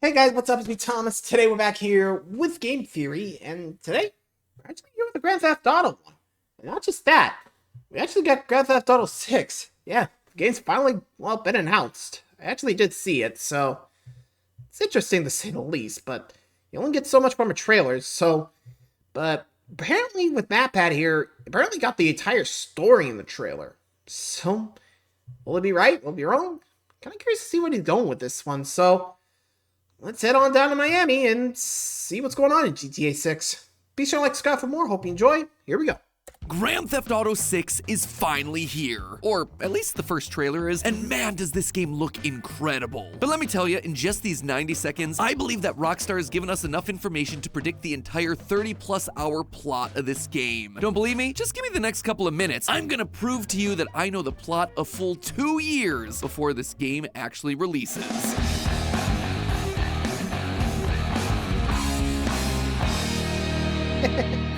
Hey guys, what's up? It's me, Thomas. Today we're back here with Game Theory, and today we're actually here with the Grand Theft Auto one. And not just that, we actually got Grand Theft Auto 6. Yeah, the game's finally, been announced. I actually did see it, so it's interesting to say the least, but you only get so much from a trailer, but apparently with Matpat here, apparently got the entire story in the trailer. So, will it be right? Will it be wrong? Kind of curious to see where he's going with this one, so let's head on down to Miami and see what's going on in GTA 6. Be sure to like, subscribe for more. Hope you enjoy. Here we go. Grand Theft Auto 6 is finally here, or at least the first trailer is, and man does this game look incredible. But let me tell you, in just these 90 seconds, I believe that Rockstar has given us enough information to predict the entire 30+ hour plot of this game. Don't believe me? Just give me the next couple of minutes. I'm gonna prove to you that I know the plot a full 2 years before this game actually releases.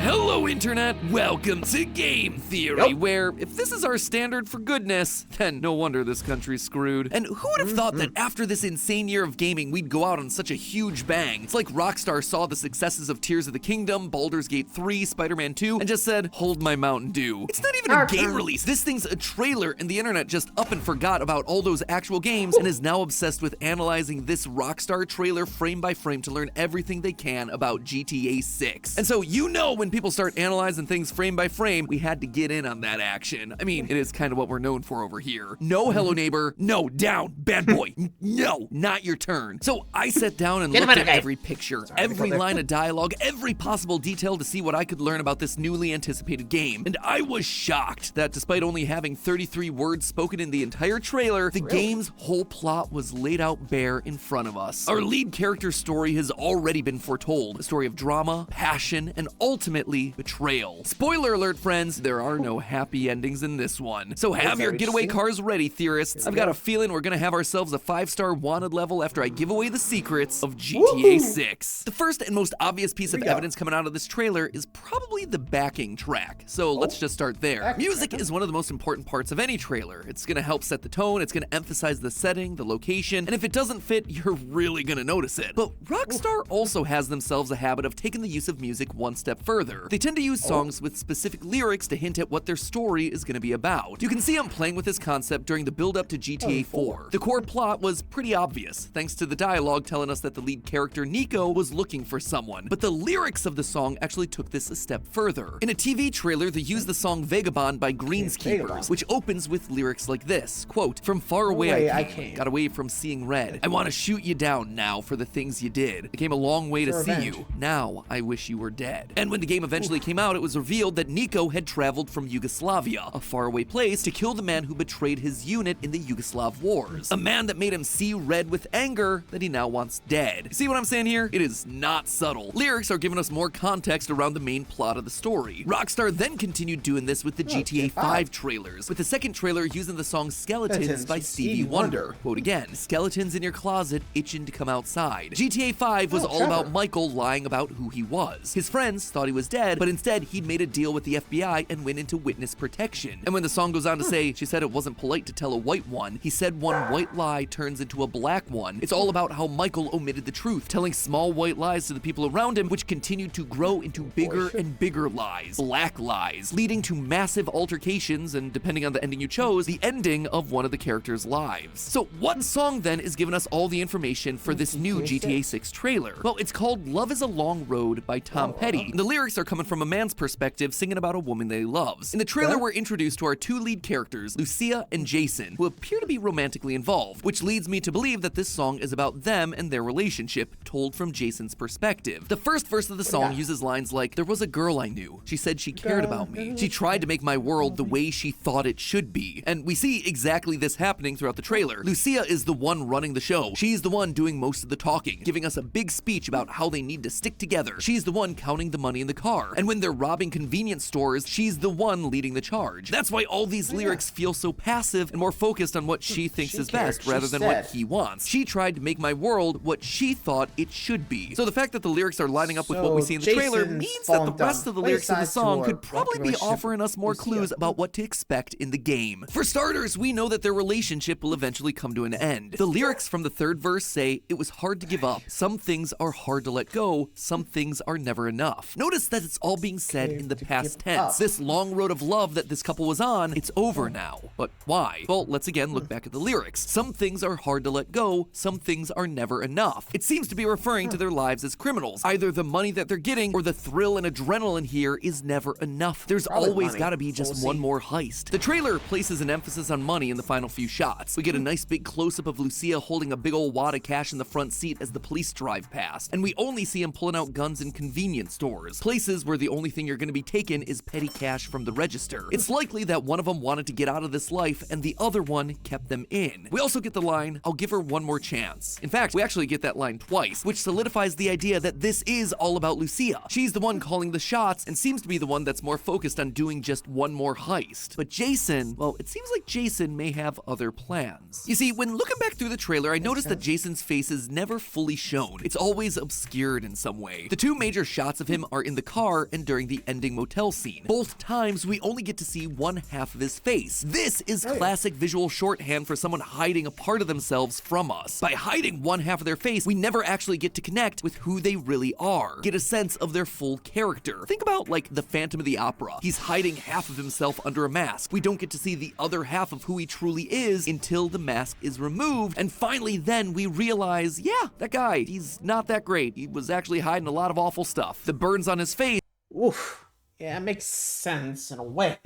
Hello Internet, welcome to Game Theory, where if this is our standard for goodness, then no wonder this country's screwed. And who would have thought that after this insane year of gaming, we'd go out on such a huge bang? It's like Rockstar saw the successes of Tears of the Kingdom, Baldur's Gate 3, Spider-Man 2, and just said, hold my Mountain Dew. It's not even a game release, this thing's a trailer, and the internet just up and forgot about all those actual games and is now obsessed with analyzing this Rockstar trailer frame by frame to learn everything they can about GTA 6. And so you know when people start analyzing things frame by frame, we had to get in on that action. I mean, it is kind of what we're known for over here. No, hello neighbor, no, down, bad boy, no, not your turn. So I sat down and looked at every picture, every line of dialogue, every possible detail to see what I could learn about this newly anticipated game. And I was shocked that despite only having 33 words spoken in the entire trailer, the game's whole plot was laid out bare in front of us. Our lead character's story has already been foretold, a story of drama, passion, and ultimately betrayal. Spoiler alert, friends, there are no happy endings in this one. So have your getaway cars ready, theorists. I've got a feeling we're gonna have ourselves a 5-star wanted level after I give away the secrets of GTA 6. The first and most obvious piece of evidence coming out of this trailer is probably the backing track. So let's just start there. Music is one of the most important parts of any trailer. It's gonna help set the tone, it's gonna emphasize the setting, the location, and if it doesn't fit, you're really gonna notice it. But Rockstar also has themselves a habit of taking the use of music one step further. They tend to use songs with specific lyrics to hint at what their story is going to be about. You can see them playing with this concept during the build-up to GTA 4. The core plot was pretty obvious, thanks to the dialogue telling us that the lead character Nico was looking for someone, but the lyrics of the song actually took this a step further. In a TV trailer, they used the song Vagabond by Greenskeepers, which opens with lyrics like this, quote, "From far away I came, got away from seeing red. I want to shoot you down now for the things you did. I came a long way to see you. Now I wish you were dead." And when the game eventually came out, it was revealed that Nico had traveled from Yugoslavia, a faraway place, to kill the man who betrayed his unit in the Yugoslav wars. A man that made him see red with anger that he now wants dead. See what I'm saying here? It is not subtle. Lyrics are giving us more context around the main plot of the story. Rockstar then continued doing this with the GTA 5 trailers, with the second trailer using the song Skeletons by Stevie Wonder. Quote again, "Skeletons in your closet, itching to come outside." GTA 5 was all about Michael lying about who he was. His friends thought he was dead, but instead he'd made a deal with the FBI and went into witness protection. And when the song goes on to say, "She said it wasn't polite to tell a white one," he said one white lie turns into a black one. It's all about how Michael omitted the truth, telling small white lies to the people around him, which continued to grow into bigger and bigger lies, black lies, leading to massive altercations and, depending on the ending you chose, the ending of one of the characters' lives. So what song then is giving us all the information for this new GTA 6 trailer? Well, it's called "Love is a Long Road" by Tom Petty. The lyrics are coming from a man's perspective, singing about a woman that he loves. In the trailer, we're introduced to our two lead characters, Lucia and Jason, who appear to be romantically involved, which leads me to believe that this song is about them and their relationship, told from Jason's perspective. The first verse of the song uses lines like, "There was a girl I knew. She said she cared about me. She tried to make my world the way she thought it should be." And we see exactly this happening throughout the trailer. Lucia is the one running the show. She's the one doing most of the talking, giving us a big speech about how they need to stick together. She's the one counting the money in the car. car. And when they're robbing convenience stores, she's the one leading the charge. That's why all these lyrics feel so passive and more focused on what she thinks is best rather than what he wants. She tried to make my world what she thought it should be. So the fact that the lyrics are lining up with what we see in the trailer means that the rest of the lyrics in the song could probably be offering us more clues about what to expect in the game. For starters, we know that their relationship will eventually come to an end. The lyrics from the third verse say, "It was hard to give up. Some things are hard to let go. Some things are never enough." Notice that it's all being said in the past tense. This long road of love that this couple was on, it's over now. But why? Well, let's again look back at the lyrics. Some things are hard to let go. Some things are never enough. It seems to be referring to their lives as criminals. Either the money that they're getting or the thrill and adrenaline here is never enough. There's always got to be just one more heist. The trailer places an emphasis on money in the final few shots. We get a nice big close-up of Lucia holding a big old wad of cash in the front seat as the police drive past, and we only see him pulling out guns in convenience stores, places where the only thing you're going to be taken is petty cash from the register. It's likely that one of them wanted to get out of this life and the other one kept them in. We also get the line, "I'll give her one more chance." In fact, we actually get that line twice, which solidifies the idea that this is all about Lucia. She's the one calling the shots and seems to be the one that's more focused on doing just one more heist. But Jason, well, it seems like Jason may have other plans. You see, when looking back through the trailer, I noticed that Jason's face is never fully shown. It's always obscured in some way. The two major shots of him are in the car and during the ending motel scene. Both times, we only get to see one half of his face. This is classic visual shorthand for someone hiding a part of themselves from us. By hiding one half of their face, we never actually get to connect with who they really are, get a sense of their full character. Think about like the Phantom of the Opera. He's hiding half of himself under a mask. We don't get to see the other half of who he truly is until the mask is removed, and finally then we realize, yeah, that guy, he's not that great. He was actually hiding a lot of awful stuff. The burns on his face. Oof. Yeah, it makes sense in a way.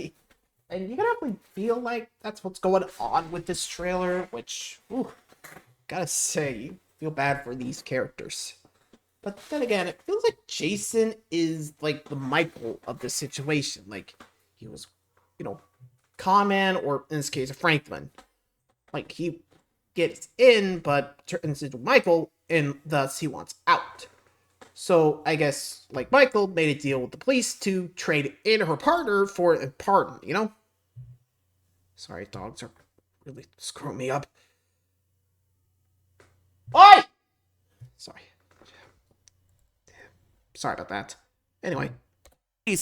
And you can definitely feel like that's what's going on with this trailer, which, ooh, gotta say, you feel bad for these characters. But then again, it feels like Jason is like the Michael of the situation. Like, he was, con man, or in this case, a Franklin. Like, he gets in, but turns into Michael, and thus he wants out. So, I guess, like Michael, made a deal with the police to trade in her partner for a pardon, Sorry, dogs are really screwing me up. Oi! Sorry about that. Anyway.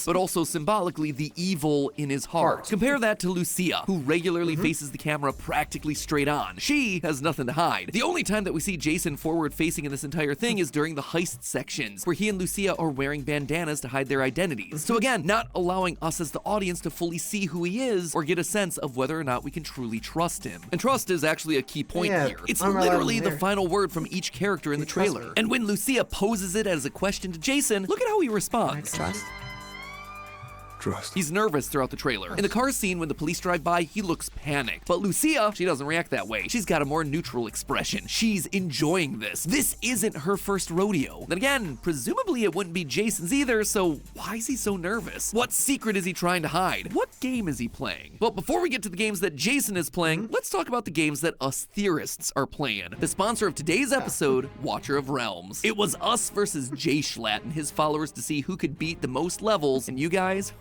But also symbolically the evil in his heart. Compare that to Lucia, who regularly faces the camera practically straight on. She has nothing to hide. The only time that we see Jason forward-facing in this entire thing is during the heist sections, where he and Lucia are wearing bandanas to hide their identities. So again, not allowing us as the audience to fully see who he is or get a sense of whether or not we can truly trust him. And trust is actually a key point here. It's literally the final word from each character in the trailer. And when Lucia poses it as a question to Jason, look at how he responds. Trust? He's nervous throughout the trailer. In the car scene, when the police drive by, he looks panicked. But Lucia, she doesn't react that way. She's got a more neutral expression. She's enjoying this. This isn't her first rodeo. Then again, presumably it wouldn't be Jason's either, so why is he so nervous? What secret is he trying to hide? What game is he playing? Well, before we get to the games that Jason is playing, let's talk about the games that us theorists are playing. The sponsor of today's episode, Watcher of Realms. It was us versus Jay Schlatt and his followers to see who could beat the most levels, and you guys,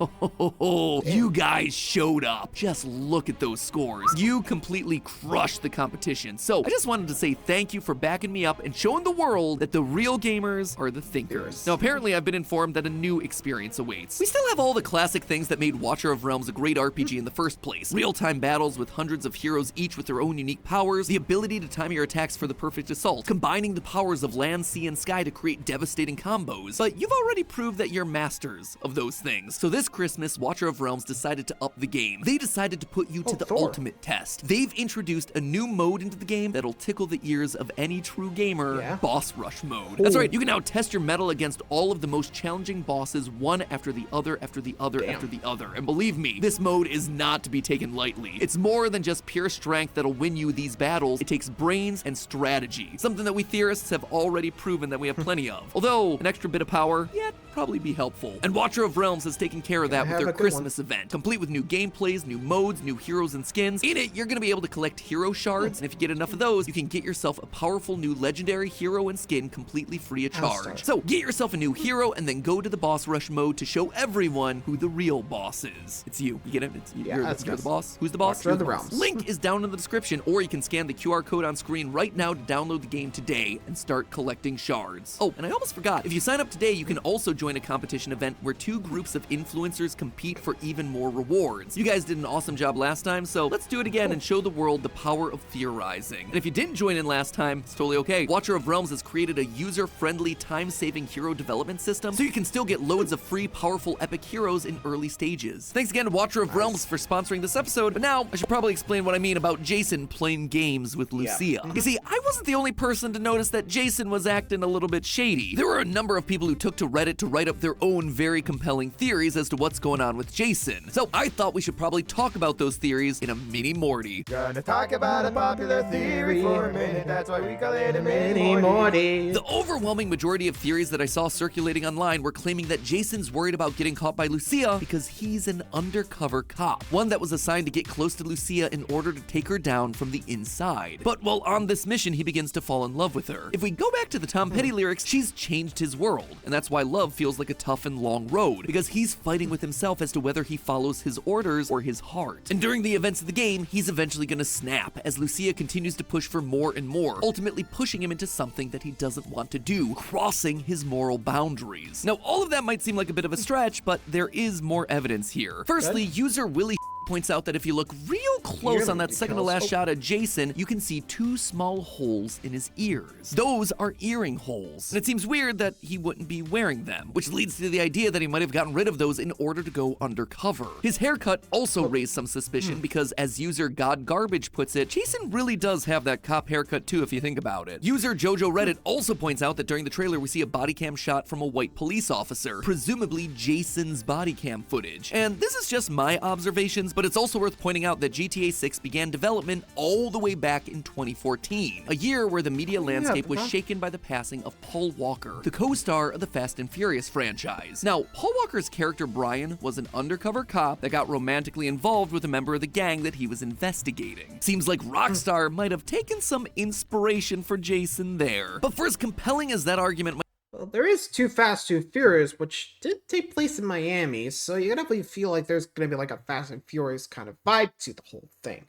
you guys showed up. Just look at those scores. You completely crushed the competition. So I just wanted to say thank you for backing me up and showing the world that the real gamers are the thinkers. Now, apparently I've been informed that a new experience awaits. We still have all the classic things that made Watcher of Realms a great RPG in the first place. Real-time battles with hundreds of heroes, each with their own unique powers, the ability to time your attacks for the perfect assault, combining the powers of land, sea, and sky to create devastating combos. But you've already proved that you're masters of those things. So this Christmas, Watcher of Realms decided to up the game. They decided to put you to the ultimate test. They've introduced a new mode into the game that'll tickle the ears of any true gamer, Boss Rush mode. That's right, you can now test your mettle against all of the most challenging bosses, one after the other, after the other, after the other. And believe me, this mode is not to be taken lightly. It's more than just pure strength that'll win you these battles. It takes brains and strategy, something that we theorists have already proven that we have plenty of. Although, an extra bit of power, yet probably be helpful. And Watcher of Realms has taken care of that with have their a good one. Christmas event, complete with new gameplays, new modes, new heroes and skins. In it, you're gonna be able to collect hero shards, and if you get enough of those, you can get yourself a powerful new legendary hero and skin completely free of charge. So get yourself a new hero and then go to the boss rush mode to show everyone who the real boss is. It's you. You get it? You're the boss. Who's the boss? Watcher of the Realms. Link is down in the description, or you can scan the QR code on screen right now to download the game today and start collecting shards. Oh, and I almost forgot, if you sign up today, you can also join a competition event where 2 groups of influencers compete for even more rewards. You guys did an awesome job last time, so let's do it again and show the world the power of theorizing. And if you didn't join in last time, it's totally okay. Watcher of Realms has created a user-friendly, time-saving hero development system, so you can still get loads of free, powerful, epic heroes in early stages. Thanks again to Watcher of Realms for sponsoring this episode, but now I should probably explain what I mean about Jason playing games with Lucia. You see, I wasn't the only person to notice that Jason was acting a little bit shady. There were a number of people who took to Reddit to write up their own very compelling theories as to what's going on with Jason. So I thought we should probably talk about those theories in a mini Morty. Gonna talk about a popular theory for a minute, that's why we call it a mini Morty. The overwhelming majority of theories that I saw circulating online were claiming that Jason's worried about getting caught by Lucia because he's an undercover cop, one that was assigned to get close to Lucia in order to take her down from the inside. But while on this mission, he begins to fall in love with her. If we go back to the Tom Petty lyrics, she's changed his world, and that's why love feels like a tough and long road, because he's fighting with himself as to whether he follows his orders or his heart. And during the events of the game, he's eventually gonna snap as Lucia continues to push for more and more, ultimately pushing him into something that he doesn't want to do, crossing his moral boundaries. Now, all of that might seem like a bit of a stretch, but there is more evidence here. Firstly, user Willie points out that if you look real close on that second to last shot of Jason, you can see 2 small holes in his ears. Those are earring holes, and it seems weird that he wouldn't be wearing them, which leads to the idea that he might have gotten rid of those in order to go undercover. His haircut also raised some suspicion because, as user God Garbage puts it, Jason really does have that cop haircut too if you think about it. User Jojo Reddit also points out that during the trailer we see a body cam shot from a white police officer, presumably Jason's body cam footage. And this is just my observations, but it's also worth pointing out that GTA 6 began development all the way back in 2014, a year where the media landscape was shaken by the passing of Paul Walker, the co-star of the Fast and Furious franchise. Now, Paul Walker's character Brian was an undercover cop that got romantically involved with a member of the gang that he was investigating. Seems like Rockstar might have taken some inspiration for Jason there. But for as compelling as that argument might Well, there is Too Fast, Too Furious, which did take place in Miami, so you definitely feel like there's gonna be like a Fast and Furious kind of vibe to the whole thing.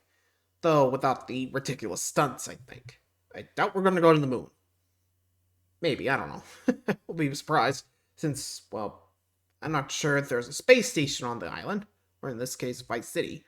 Though without the ridiculous stunts, I think. I doubt we're gonna go to the moon. Maybe, I don't know. We'll be surprised, since, well, I'm not sure if there's a space station on the island, or in this case, Vice City.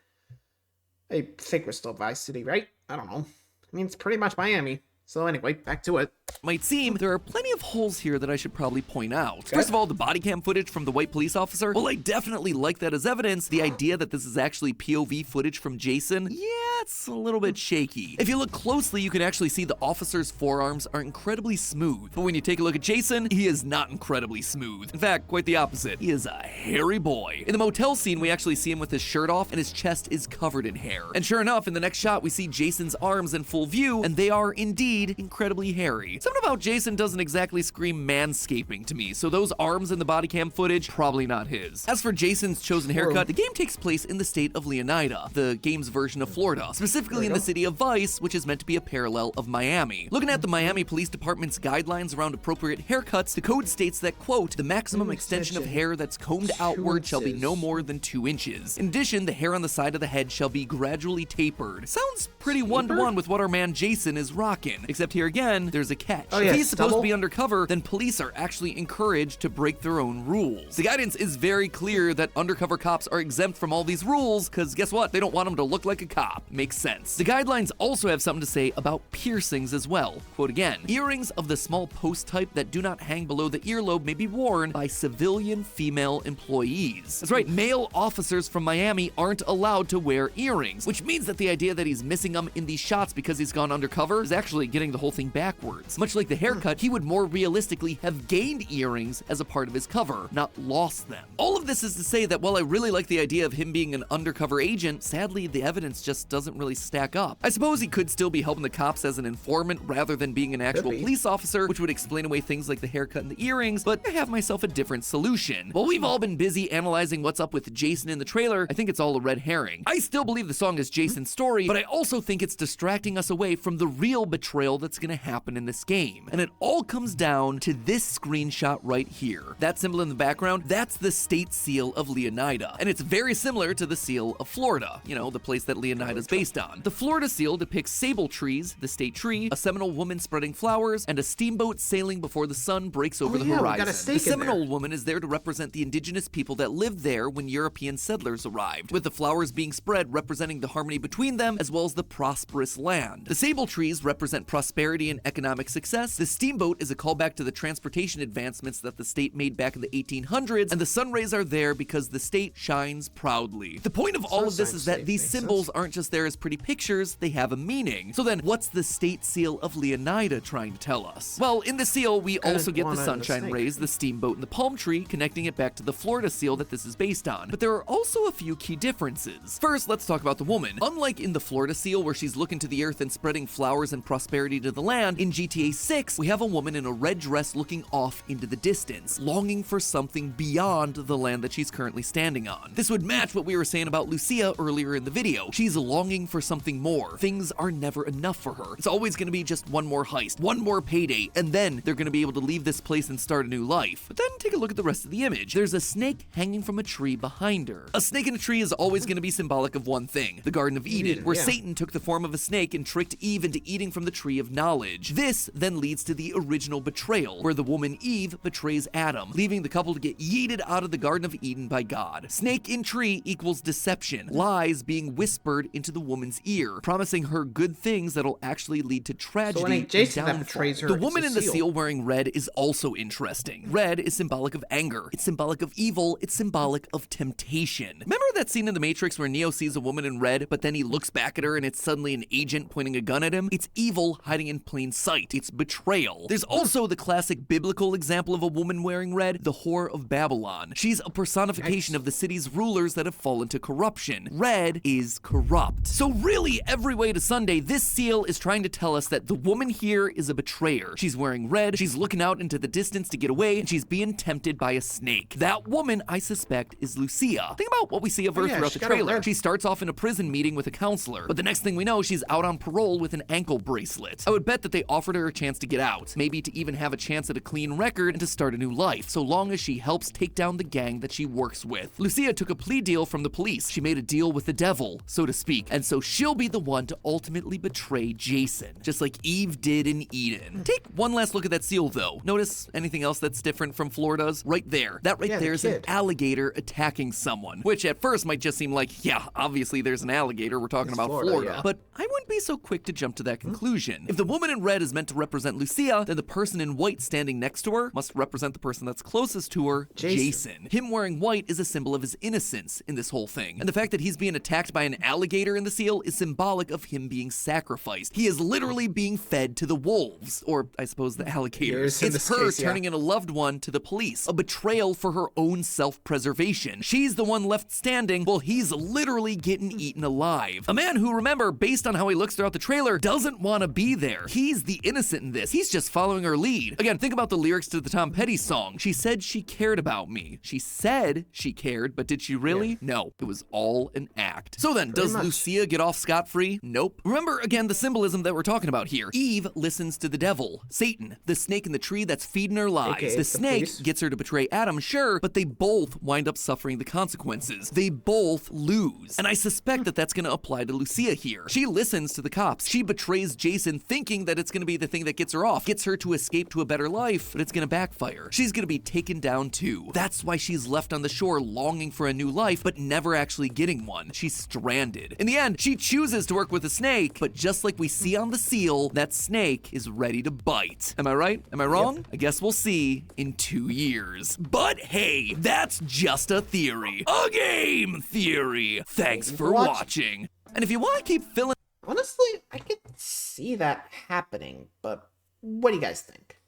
I think we're still Vice City, right? I don't know. I mean, it's pretty much Miami. So anyway, back to it. Might seem, there are plenty of holes here that I should probably point out. First of all, the body cam footage from the white police officer, well, I definitely like that as evidence. The idea that this is actually POV footage from Jason, yeah, it's a little bit shaky. If you look closely, you can actually see the officer's forearms are incredibly smooth. But when you take a look at Jason, he is not incredibly smooth. In fact, quite the opposite. He is a hairy boy. In the motel scene, we actually see him with his shirt off and his chest is covered in hair. And sure enough, in the next shot, we see Jason's arms in full view, and they are indeed incredibly hairy. Something about Jason doesn't exactly scream manscaping to me, so those arms in the body cam footage, probably not his. As for Jason's chosen haircut, the game takes place in the state of Leonida, the game's version of Florida, specifically in the city of Vice, which is meant to be a parallel of Miami. Looking at the Miami Police Department's guidelines around appropriate haircuts, the code states that, quote, the maximum extension of hair that's combed outward shall be no more than 2 inches. In addition, the hair on the side of the head shall be gradually tapered. Sounds pretty one-to-one with what our man Jason is rocking. Except here again, there's a catch. If he's supposed to be undercover, then police are actually encouraged to break their own rules. The guidance is very clear that undercover cops are exempt from all these rules, because guess what? They don't want them to look like a cop. Makes sense. The guidelines also have something to say about piercings as well. Quote again, earrings of the small post type that do not hang below the earlobe may be worn by civilian female employees. That's right, male officers from Miami aren't allowed to wear earrings, which means that the idea that he's missing them in these shots because he's gone undercover is actually getting the whole thing backwards. Much like the haircut, he would more realistically have gained earrings as a part of his cover, not lost them. All of this is to say that while I really like the idea of him being an undercover agent, sadly the evidence just doesn't doesn't really stack up. I suppose he could still be helping the cops as an informant rather than being an actual police officer, which would explain away things like the haircut and the earrings, but I have myself a different solution. While we've all been busy analyzing what's up with Jason in the trailer, I think it's all a red herring. I still believe the song is Jason's story, but I also think it's distracting us away from the real betrayal that's gonna happen in this game. And it all comes down to this screenshot right here. That symbol in the background, that's the state seal of Leonida. And it's very similar to the seal of Florida, you know, the place that Leonida's based on. The Florida seal depicts sable trees, the state tree, a Seminole woman spreading flowers, and a steamboat sailing before the sun breaks over the horizon. The Seminole woman is there to represent the indigenous people that lived there when European settlers arrived, with the flowers being spread representing the harmony between them as well as the prosperous land. The sable trees represent prosperity and economic success. The steamboat is a callback to the transportation advancements that the state made back in the 1800s, and the sun rays are there because the state shines proudly. The point of all of this is that these symbols aren't just there as pretty pictures, they have a meaning. So then, what's the state seal of Leonida trying to tell us? Well, in the seal, we also get the sunshine rays, the steamboat, and the palm tree, connecting it back to the Florida seal that this is based on. But there are also a few key differences. First, let's talk about the woman. Unlike in the Florida seal, where she's looking to the earth and spreading flowers and prosperity to the land, in GTA 6, we have a woman in a red dress looking off into the distance, longing for something beyond the land that she's currently standing on. This would match what we were saying about Lucia earlier in the video. She's longing for something more. Things are never enough for her. It's always going to be just one more heist, one more payday, and then they're going to be able to leave this place and start a new life. But then take a look at the rest of the image. There's a snake hanging from a tree behind her. A snake in a tree is always going to be symbolic of one thing, the Garden of Eden, where Satan took the form of a snake and tricked Eve into eating from the tree of knowledge. This then leads to the original betrayal, where the woman Eve betrays Adam, leaving the couple to get yeeted out of the Garden of Eden by God. Snake in tree equals deception, lies being whispered into the woman's ear, promising her good things that'll actually lead to tragedy and downfall. The woman in the seal wearing red is also interesting. Red is symbolic of anger, it's symbolic of evil, it's symbolic of temptation. Remember that scene in The Matrix where Neo sees a woman in red, but then he looks back at her and it's suddenly an agent pointing a gun at him? It's evil hiding in plain sight. It's betrayal. There's also the classic biblical example of a woman wearing red, the whore of Babylon. She's a personification of the city's rulers that have fallen to corruption. Red is corrupt. So really, every way to Sunday, this seal is trying to tell us that the woman here is a betrayer. She's wearing red, she's looking out into the distance to get away, and she's being tempted by a snake. That woman, I suspect, is Lucia. Think about what we see of her throughout the trailer. She starts off in a prison meeting with a counselor, but the next thing we know, she's out on parole with an ankle bracelet. I would bet that they offered her a chance to get out, maybe to even have a chance at a clean record and to start a new life, so long as she helps take down the gang that she works with. Lucia took a plea deal from the police. She made a deal with the devil, so to speak, and so she'll be the one to ultimately betray Jason, just like Eve did in Eden. Take one last look at that seal, though. Notice anything else that's different from Florida's? Right there. That right there is an alligator attacking someone, which at first might just seem like, yeah, obviously there's an alligator, we're talking about Florida. But I wouldn't be so quick to jump to that conclusion. If the woman in red is meant to represent Lucia, then the person in white standing next to her must represent the person that's closest to her, Jason. Him wearing white is a symbol of his innocence in this whole thing. And the fact that he's being attacked by an alligator in the seal is symbolic of him being sacrificed. He is literally being fed to the wolves, or I suppose the alligators. It's her turning in a loved one to the police, a betrayal for her own self-preservation. She's the one left standing while he's literally getting eaten alive. A man who, remember, based on how he looks throughout the trailer, doesn't want to be there. He's the innocent in this. He's just following her lead. Again, think about the lyrics to the Tom Petty song. She said she cared about me. She said she cared, but did she really? No, it was all an act. So then, does Lucia get off scot-free? Nope. Remember, again, the symbolism that we're talking about here. Eve listens to the devil, Satan, the snake in the tree that's feeding her lies. The snake gets her to betray Adam, sure, but they both wind up suffering the consequences. They both lose. And I suspect that that's going to apply to Lucia here. She listens to the cops. She betrays Jason thinking that it's going to be the thing that gets her off, gets her to escape to a better life, but it's going to backfire. She's going to be taken down too. That's why she's left on the shore longing for a new life, but never actually getting one. She's stranded. In the end, she chooses to work with a snake, but just like we see on the seal, that snake is ready to bite. Am I right? Am I wrong? I guess we'll see in 2 years. But hey, that's just a theory. A game theory. Thanks for watching. And if you want to keep filling... Honestly, I could see that happening, but what do you guys think?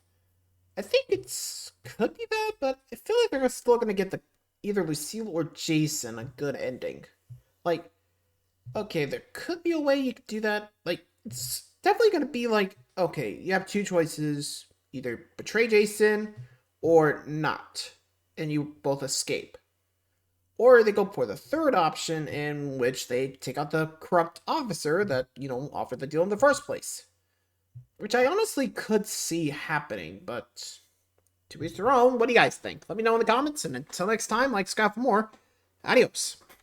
I think it's could be that, but I feel like they're still going to get either Lucille or Jason a good ending. Like, Okay, there could be a way you could do that. Like, it's definitely gonna be like, okay, you have two choices: either betray Jason or not, and you both escape. Or they go for the third option, in which they take out the corrupt officer that, offered the deal in the first place. Which I honestly could see happening, but to each their own. What do you guys think? Let me know in the comments, and until next time, like Scott for more. Adios.